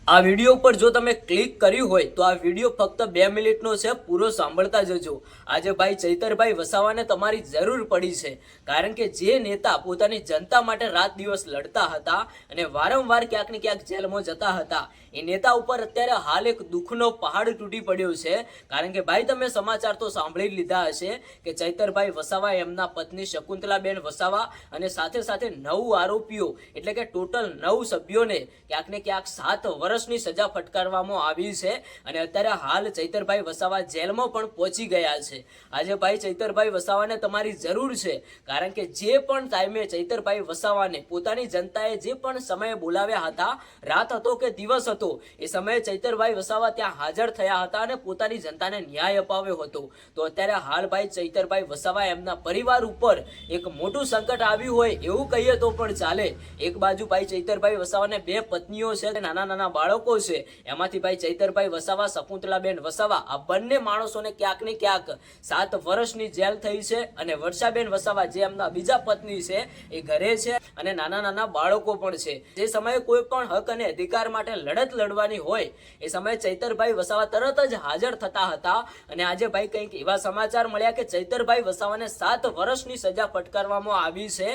આ વિડીયો પર જો તમે ક્લિક કર્યું હોય તો આ વિડીયો ફક્ત 2 મિનિટનો છે, પૂરો સાંભળતા જજો। આજે ભાઈ ચૈતરભાઈ વસાવાને તમારી જરૂર પડી છે, કારણ કે જે નેતા પોતાની જનતા માટે રાત દિવસ લડતા હતા અને વારંવાર ક્યાંક ને ક્યાંક જેલમાં જતા હતા, એ નેતા ઉપર અત્યારે હાલ એક દુઃખનો પહાડ તૂટી પડ્યો છે। કારણ કે ભાઈ તમે સમાચાર તો સાંભળી લીધા હશે કે ચૈતરભાઈ વસાવા એમના પત્ની શકુંતલાબેન વસાવા અને સાથે સાથે 9 આરોપીઓ એટલે કે ટોટલ 9 સભ્યોને ક્યાંક ને ક્યાંક 7 વર્ષની સજા ફટકારવામાં આવી છે અને અત્યારે હાલ ચૈતરભાઈ વસાવા જેલમાં પણ પહોંચી ગયા છે। આજે ભાઈ ચૈતરભાઈ વસાવાને તમારી જરૂર છે, કારણ કે જે પણ ટાઈમે ચૈતરભાઈ વસાવાને પોતાની જનતાએ જે પણ સમયે બોલાવ્યા હતા, રાત હતો કે દિવસ હતો, એ સમયે ચૈતરભાઈ વસાવા ત્યાં હાજર થયા હતા અને પોતાની જનતાને ન્યાય અપાવ્યો હતો। તો અત્યારે હાલ ભાઈ ચૈતરભાઈ વસાવા એમના પરિવાર ઉપર એક મોટું સંકટ આવ્યું હોય એવું કહીએ તો પણ ચાલે। એક બાજુ ભાઈ ચૈતરભાઈ વસાવાને 2 પત્નીઓ છે, નાના નાના બાળકો છે, એમાંથી ભાઈ ચૈતરભાઈ વસાવા, શકુંતલાબેન વસાવા, આ બંને માણસોને ક્યાંક ને ક્યાંક 7 વર્ષની જેલ થઈ છે અને વર્ષાબેન વસાવા જે એમના બીજા પત્ની છે એ ઘરે છે અને નાના નાના બાળકો પણ છે। જે સમયે કોઈ પણ હક અને અધિકાર માટે લડત લડવાની હોય એ સમયે ચૈતરભાઈ વસાવા તરત જ હાજર થતા હતા અને આજે ભાઈ કંઈક એવા સમાચાર મળ્યા કે ચૈતરભાઈ વસાવાને 7 વર્ષની સજા ફટકારવામાં આવી છે।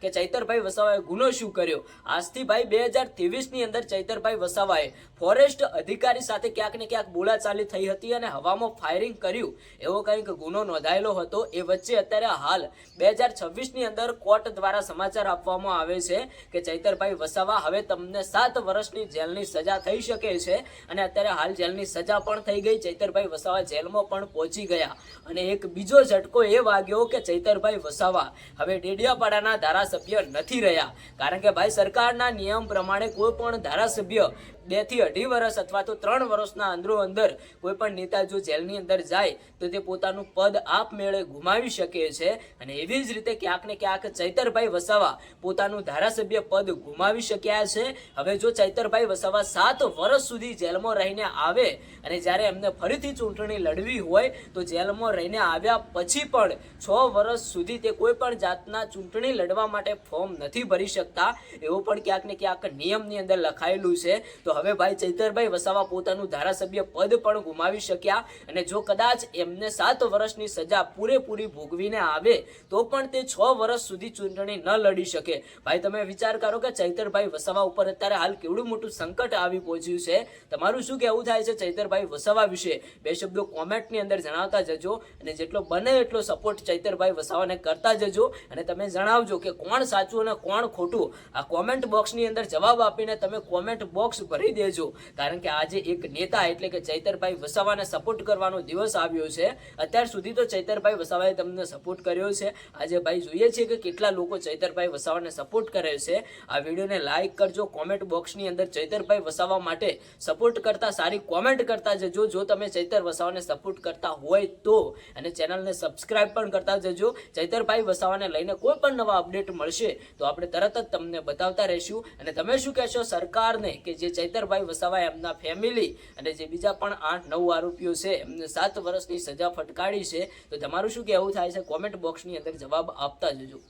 કે ચૈતરભાઈ વસાવાએ ગુનો શું કર્યો? આજથી ભાઈ 2023 ની અંદર ચૈતરભાઈ વસાવાએ ફોરેસ્ટ અધિકારી સાથે ક્યાંક ને ક્યાંક બોલાચાલી થઈ હતી અને હવામાં ફાયરિંગ કર્યું એવો કંઈક ગુનો નોંધાયેલો હતો। એ વચ્ચે અત્યારે હાલ 2026 ની અંદર કોર્ટ દ્વારા સમાચાર આપવામાં આવે છે કે ચૈતરભાઈ વસાવા હવે તમને 7 વર્ષની જેલની સજા થઈ શકે છે અને અત્યારે હાલ જેલની સજા પણ થઈ ગઈ। ચૈતરભાઈ વસાવા જેલમાં પણ પહોંચી ગયા અને એક બીજો ઝટકો એ વાગ્યો કે ચૈતરભાઈ વસાવા હવે ડેડિયાપાડાના ધારાસભ્ય નથી રહ્યા, કારણ કે ભાઈ સરકારના નિયમ પ્રમાણે કોઈ પણ ધારાસભ્ય 2 થી 2.5 વર્ષ અથવા તો 3 વર્ષના અંદર કોઈ પણ નેતા જો જેલની અંદર જાય તો તે પોતાનું પદ આપમેળે ગુમાવી શકે છે અને એવી જ રીતે ક્યાંક ને ક્યાંક ચૈતરભાઈ વસાવા પોતાનું ધારાસભ્ય પદ ગુમાવી શક્યા છે। હવે જો ચૈતરભાઈ વસાવા 7 વર્ષ સુધી જેલમાં રહીને આવે અને જ્યારે એમને ફરીથી ચૂંટણી લડવી હોય તો જેલમાં રહીને આવ્યા પછી પણ 6 વર્ષ સુધી તે કોઈ પણ જાતના ચૂંટણી લડવા માટે ફોર્મ નથી ભરી શકતા, એવું પણ ક્યાંક ને ક્યાંક નિયમની અંદર લખાયેલું છે। તો હવે ભાઈ ચૈતરભાઈ વસાવા પોતાનું ધારાસભ્ય પદ પણ ગુમાવી શક્યા અને જો કદાચ એમને 7 વર્ષની સજા પૂરેપૂરી ભોગવીને આવે તો પણ તે 6 વર્ષ સુધી ચૂંટણી ન લડી શકે। ભાઈ તમે વિચાર કરો કે ચૈતરભાઈ વસાવા ઉપર અત્યારે હાલ કેવડું મોટું સંકટ આવી પહોંચ્યું છે। તમારું શું કહેવું થાય છે ચૈતરભાઈ વસાવા વિશે? 2 શબ્દો કોમેન્ટની અંદર જણાવતા જજો અને જેટલો બને એટલો સપોર્ટ ચૈતરભાઈ વસાવાને કરતા જજો અને તમે જણાવજો કે કોણ સાચું અને કોણ ખોટું। આ કોમેન્ટ બોક્સની અંદર જવાબ આપીને તમે કોમેન્ટ બોક્સ ભરી દેજો, કારણ કે આજે એક નેતા એટલે કે ચૈતરભાઈ વસાવાને સપોર્ટ કરવાનો દિવસ આવ્યો છે। અત્યાર સુધી તો ચૈતરભાઈ વસાવાએ તમને સપોર્ટ કર્યો છે, આજે ભાઈ જોઈએ છે કે કેટલા લોકો ચૈતરભાઈ વસાવાને સપોર્ટ કરે છે। આ વિડીયોને લાઈક કરજો, કોમેન્ટ બોક્સની અંદર ચૈતરભાઈ વસાવા માટે સપોર્ટ કરતા સારી કોમેન્ટ કરતા જજો જો તમે ચૈતર વસાવાને સપોર્ટ કરતા હોય તો, અને ચેનલને સબસ્ક્રાઇબ પણ કરતા જજો। ચૈતરભાઈ વસાવાને લઈને કોઈ પણ નવા અપડેટ મળશે તો આપણે તરત જ તમને બતાવતા રહીશું। અને તમે શું કહેશો સરકારને કે જે ચૈતરભાઈ વસાવા એમના ફેમિલી અને જે બીજા પણ 8-9 આરોપીઓ છે એમને 7 વર્ષની સજા ફટકારી છે? તો તમારું શું કહેવું થાય છે કોમેન્ટ બોક્સની અંદર જવાબ આપતા જજો।